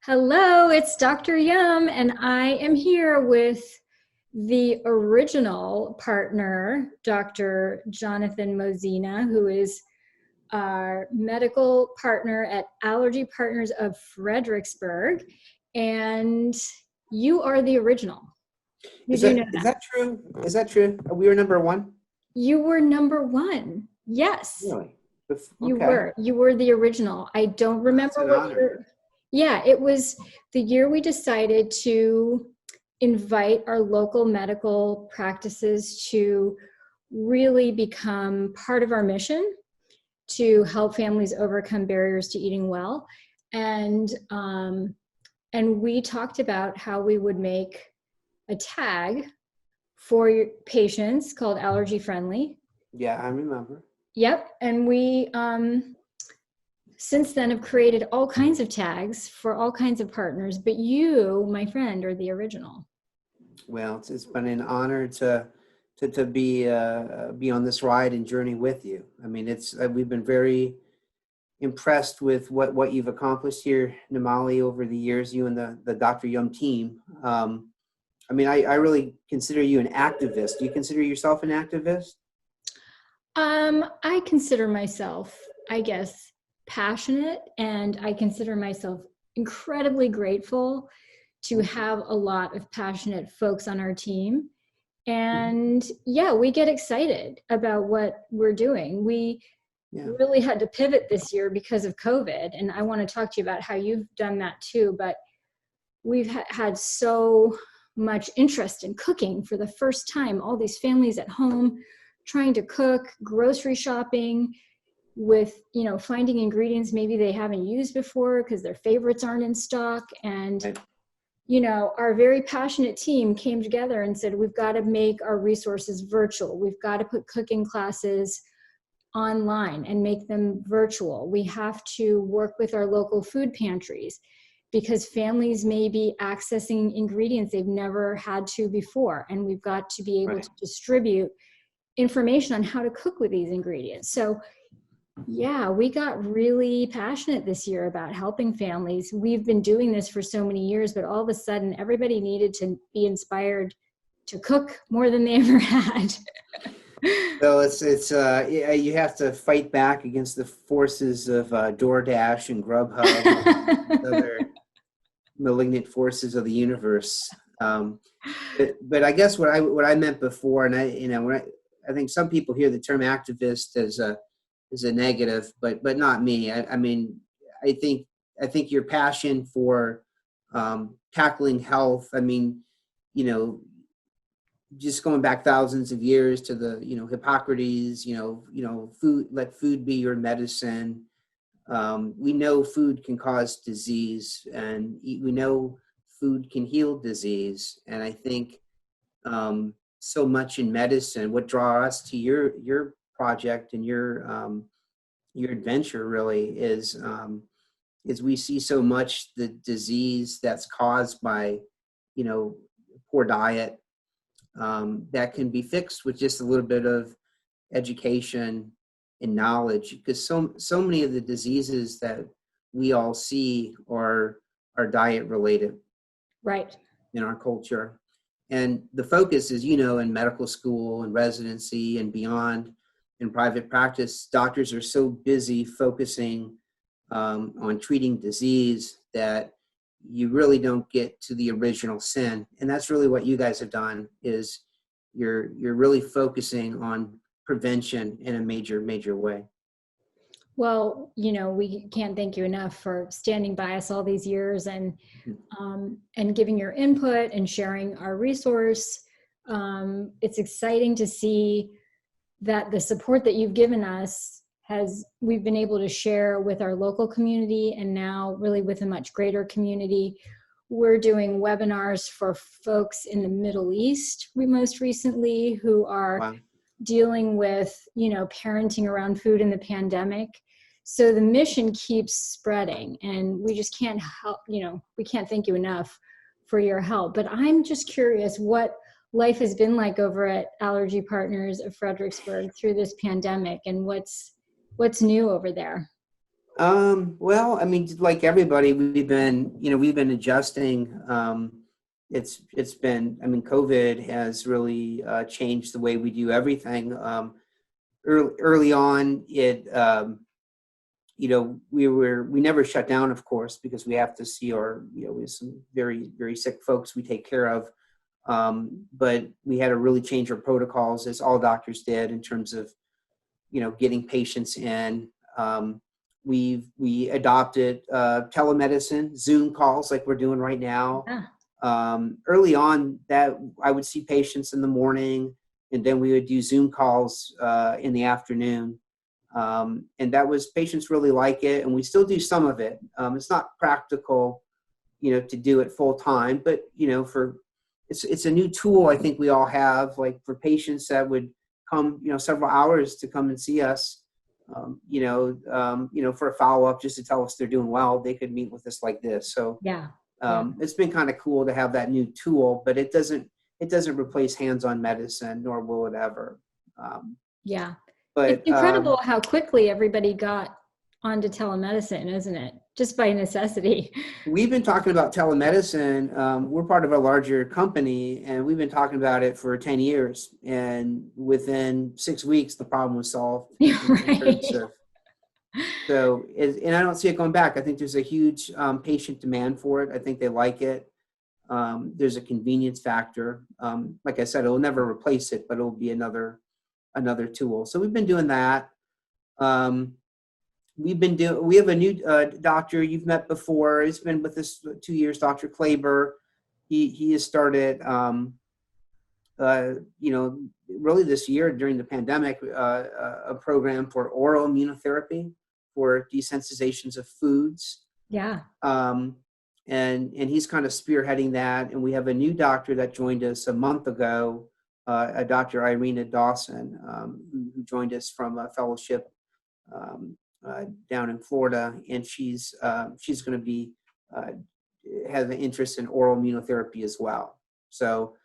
Hello, it's Dr. Yum, and I am here with the original partner, Dr. Jonathan Mozena, who is our medical partner at Allergy Partners of Fredericksburg. And you are the original. Is that true? Is that true? We were number one? You were number one. Yes. Really? You were the original. I don't remember what year. Yeah, it was the year we decided to invite our local medical practices to really become part of our mission to help families overcome barriers to eating well. And we talked about how we would make a tag for patients called Allergy Friendly. Yeah, I remember. Yep. And we since then have created all kinds of tags for all kinds of partners, but you, my friend, are the original. Well, it's been an honor to be on this ride and journey with you. I mean, we've been very impressed with what you've accomplished here, Nimali, over the years, you and the Dr. Yum team. I mean, I really consider you an activist. Do you consider yourself an activist? I consider myself, I guess, passionate, and I consider myself incredibly grateful to have a lot of passionate folks on our team. And yeah, we get excited about what we're doing. We really had to pivot this year because of COVID, and I want to talk to you about how you've done that too, but we've had so much interest in cooking for the first time. All these families at home trying to cook, grocery shopping, with, finding ingredients maybe they haven't used before because their favorites aren't in stock. And, our very passionate team came together and said, we've got to make our resources virtual. We've got to put cooking classes online and make them virtual. We have to work with our local food pantries because families may be accessing ingredients they've never had to before. And we've got to be able to distribute information on how to cook with these ingredients. So yeah, we got really passionate this year about helping families. We've been doing this for so many years, but all of a sudden everybody needed to be inspired to cook more than they ever had. So you have to fight back against the forces of DoorDash and Grubhub and other malignant forces of the universe. But I guess what I meant before, and I think some people hear the term activist as a negative, but not me. I mean, I think your passion for tackling health. I mean, just going back thousands of years to the Hippocrates. Food, let food be your medicine. We know food can cause disease, and we know food can heal disease. And I think so much in medicine, what draw us to your project and your adventure really is we see so much the disease that's caused by poor diet that can be fixed with just a little bit of education and knowledge, because so many of the diseases that we all see are diet related, right, in our culture. And the focus is, in medical school and residency and beyond, in private practice, doctors are so busy focusing on treating disease that you really don't get to the original sin. And that's really what you guys have done, is you're really focusing on prevention in a major way. Well, we can't thank you enough for standing by us all these years and giving your input and sharing our resource. It's exciting to see that the support that you've given us we've been able to share with our local community, and now really with a much greater community. We're doing webinars for folks in the Middle East, most recently, who are dealing with, parenting around food in the pandemic. So the mission keeps spreading, and we just can't help, we can't thank you enough for your help. But I'm just curious what life has been like over at Allergy Partners of Fredericksburg through this pandemic, and what's new over there. Well, I mean, like everybody, we've been adjusting. It's been, I mean, COVID has really changed the way we do everything. Early on, we never shut down, of course, because we have to see we have some very, very sick folks we take care of. But we had to really change our protocols, as all doctors did, in terms of, getting patients in. We adopted telemedicine, Zoom calls like we're doing right now. Yeah. Early on, that I would see patients in the morning, and then we would do Zoom calls in the afternoon. And that was, patients really like it, and we still do some of it. It's not practical, to do it full time, but it's a new tool I think we all have, like for patients that would come, several hours to come and see us, for a follow up, just to tell us they're doing well. They could meet with us like this. So Yeah. Yeah. it's been kind of cool to have that new tool, but it doesn't replace hands-on medicine, nor will it ever. Yeah. It's But incredible how quickly everybody got onto telemedicine, isn't it? Just by necessity. we've been talking about telemedicine. We're part of a larger company, and we've been talking about it for 10 years. And within 6 weeks, the problem was solved in terms Right. of, and I don't see it going back. I think there's a huge patient demand for it. I think they like it. There's a convenience factor. Like I said, it'll never replace it, but it'll be another tool. So we've been doing that. We have a new doctor you've met before. He's been with us 2 years, Dr. Klaber. He has started, really this year during the pandemic, a program for oral immunotherapy for desensitizations of foods. Yeah. And he's kind of spearheading that. And we have a new doctor that joined us a month ago, a Dr. Irina Dawson, who joined us from a fellowship down in Florida, and she's going to be has an interest in oral immunotherapy as well. So,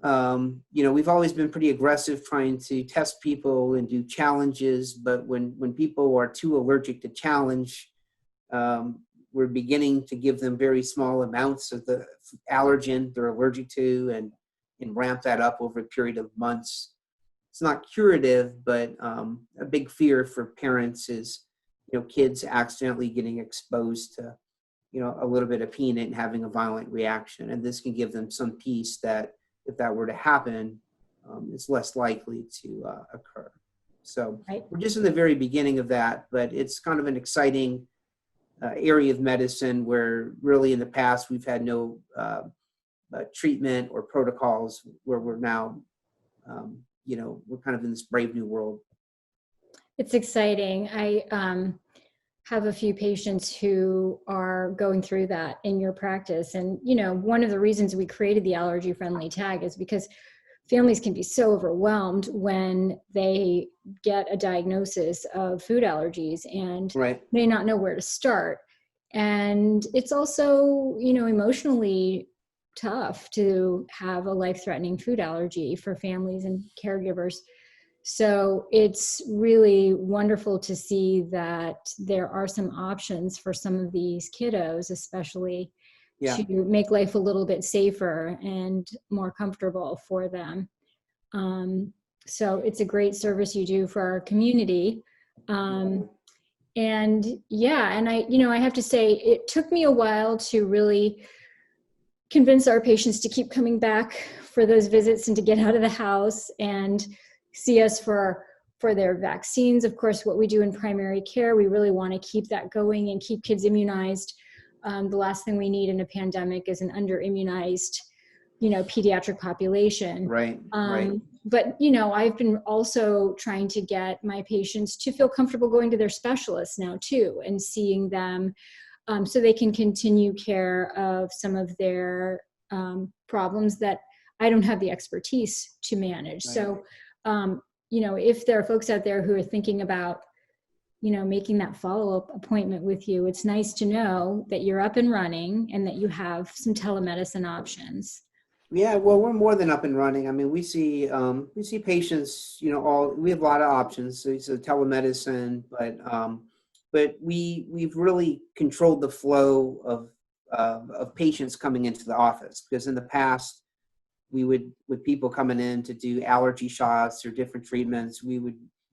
we've always been pretty aggressive trying to test people and do challenges, but when people are too allergic to challenge, we're beginning to give them very small amounts of the allergen they're allergic to, and ramp that up over a period of months. It's not curative, but a big fear for parents is, kids accidentally getting exposed to, a little bit of peanut and having a violent reaction. And this can give them some peace that if that were to happen, it's less likely to occur. So Right. we're just in the very beginning of that, but it's kind of an exciting area of medicine where really in the past we've had no treatment or protocols, where we're now, we're kind of in this brave new world. It's exciting. I have a few patients who are going through that in your practice. And, one of the reasons we created the allergy friendly tag is because families can be so overwhelmed when they get a diagnosis of food allergies and Right. may not know where to start. And it's also, emotionally tough to have a life-threatening food allergy for families and caregivers. So it's really wonderful to see that there are some options for some of these kiddos, especially Yeah. to make life a little bit safer and more comfortable for them. So it's a great service you do for our community. And yeah, and I have to say, it took me a while to really convince our patients to keep coming back for those visits and to get out of the house and see us for their vaccines. Of course, what we do in primary care, we really want to keep that going and keep kids immunized. The last thing we need in a pandemic is an under-immunized, pediatric population. Right. Right. But, I've been also trying to get my patients to feel comfortable going to their specialists now too, and seeing them so they can continue care of some of their problems that I don't have the expertise to manage. Right. So, if there are folks out there who are thinking about, making that follow-up appointment with you, it's nice to know that you're up and running and that you have some telemedicine options. Yeah, well, we're more than up and running. I mean, we see patients, we have a lot of options. So telemedicine, but but we've really controlled the flow of patients coming into the office, because in the past, we would, with people coming in to do allergy shots or different treatments,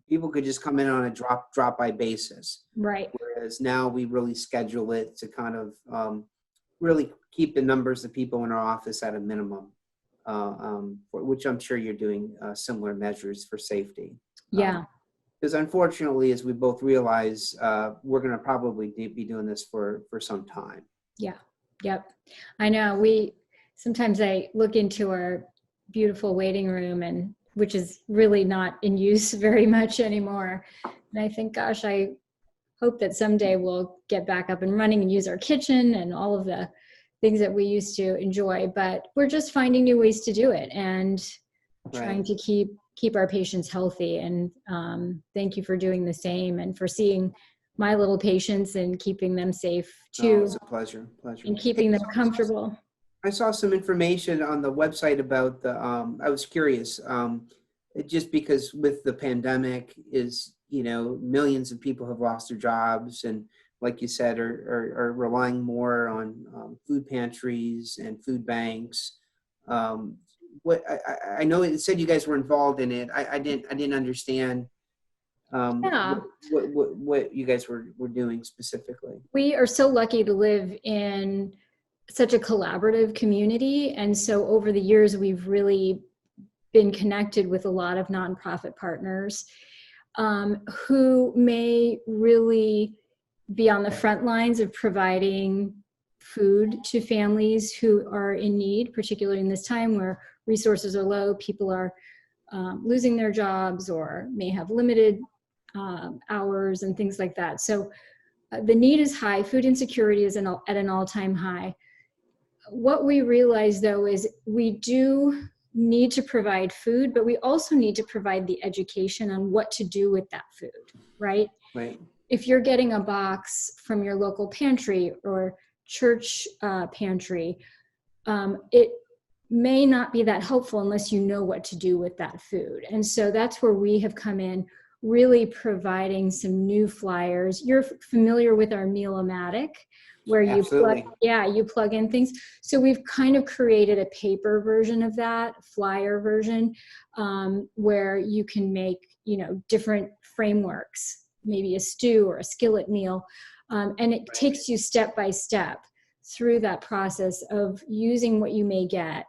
people could just come in on a drop by basis. Right. Whereas now we really schedule it to kind of really keep the numbers of people in our office at a minimum, for which I'm sure you're doing similar measures for safety. Yeah. Because unfortunately, as we both realize, we're going to probably be doing this for some time. Yeah. Yep. I know. Sometimes I look into our beautiful waiting room, and which is really not in use very much anymore. And I think, gosh, I hope that someday we'll get back up and running and use our kitchen and all of the things that we used to enjoy. But we're just finding new ways to do it and trying to keep our patients healthy. And thank you for doing the same and for seeing my little patients and keeping them safe too. Oh, it's a pleasure. And keeping them comfortable. I saw some information on the website about I was curious, just because with the pandemic millions of people have lost their jobs, and like you said, are relying more on food pantries and food banks. What I know it said you guys were involved in it. I didn't understand what you guys were doing specifically. We are so lucky to live in such a collaborative community. And so over the years, we've really been connected with a lot of nonprofit partners who may really be on the front lines of providing food to families who are in need, particularly in this time where resources are low, people are losing their jobs or may have limited hours and things like that. So the need is high. Food insecurity is at an all-time high. What we realize, though, is we do need to provide food, but we also need to provide the education on what to do with that food, right? Right. If you're getting a box from your local pantry or church pantry, it may not be that helpful unless you know what to do with that food. And so that's where we have come in, really providing some new flyers. You're familiar with our Meal-O-Matic, where you plug in things. So we've kind of created a paper version of that, flyer version, where you can make, different frameworks, maybe a stew or a skillet meal. And it takes you step by step through that process of using what you may get.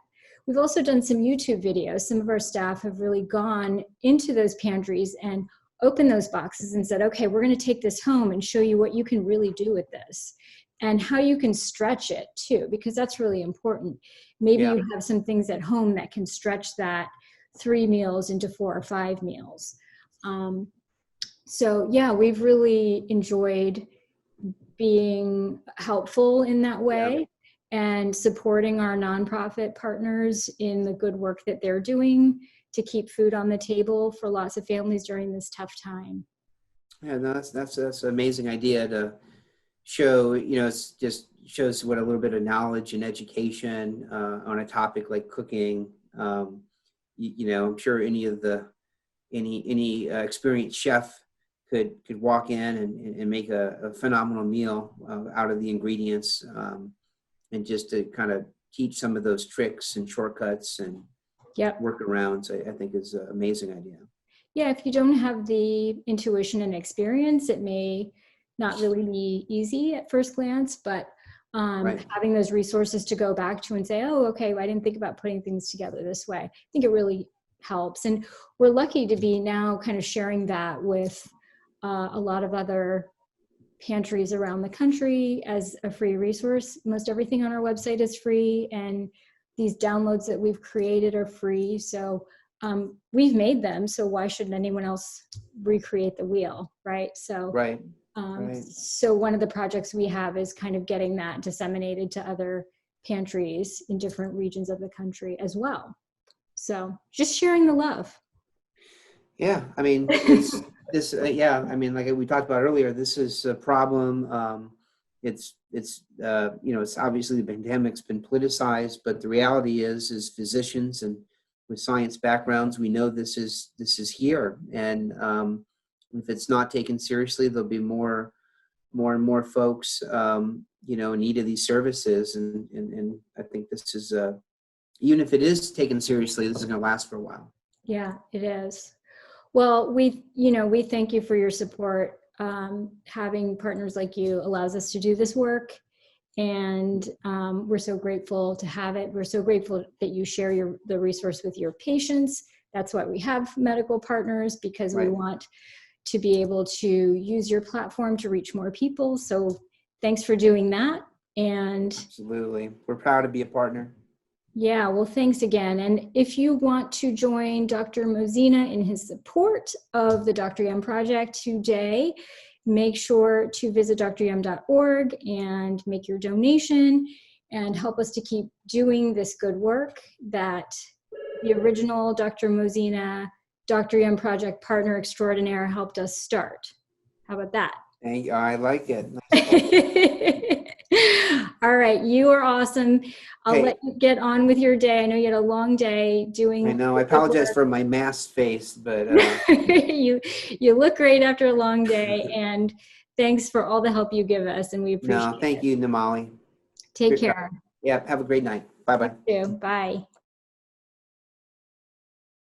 We've also done some YouTube videos. Some of our staff have really gone into those pantries and opened those boxes and said, okay, we're going to take this home and show you what you can really do with this and how you can stretch it too, because that's really important. Maybe you have some things at home that can stretch that 3 meals into 4 or 5 meals. So yeah, we've really enjoyed being helpful in that way and supporting our nonprofit partners in the good work that they're doing to keep food on the table for lots of families during this tough time. Yeah, no, that's an amazing idea to show, it just shows what a little bit of knowledge and education on a topic like cooking. I'm sure any experienced chef could walk in and make a phenomenal meal out of the ingredients, and just to kind of teach some of those tricks and shortcuts and workarounds, I think is an amazing idea. Yeah, if you don't have the intuition and experience, it may not really be easy at first glance, but having those resources to go back to and say, oh, okay, I didn't think about putting things together this way. I think it really helps. And we're lucky to be now kind of sharing that with a lot of other pantries around the country as a free resource. Most everything on our website is free, and these downloads that we've created are free. So we've made them, so why shouldn't anyone else recreate the wheel, right? So so one of the projects we have is kind of getting that disseminated to other pantries in different regions of the country as well. So just sharing the love. Yeah, I mean, like we talked about earlier, this is a problem. It's obviously the pandemic's been politicized, but the reality is physicians and with science backgrounds, we know this is here, and if it's not taken seriously, there'll be more more and more folks, you know, in need of these services. And I think this is, even if it is taken seriously, this is going to last for a while. Yeah, it is. Well, we thank you for your support. Having partners like you allows us to do this work, and we're so grateful to have it. We're so grateful that you share the resource with your patients. That's why we have medical partners, because we Right. want to be able to use your platform to reach more people. So thanks for doing that. And Absolutely. We're proud to be a partner. yeah, well, thanks again. And if you want to join Dr. Mozena in his support of the Dr. Yum Project today, make sure to visit dryum.org and make your donation and help us to keep doing this good work that the original Dr. Mozena, Dr. Yum Project partner extraordinaire helped us start. How about that? Thank you. I like it. All right, you are awesome. I'll Hey, let you get on with your day. I know you had a long day doing. I know. I good apologize work. for my masked face, but you look great after a long day, and thanks for all the help you give us, and we appreciate no, thank it. you, Nimali. Take care. Yeah, have a great night. Bye-bye. You too. Bye.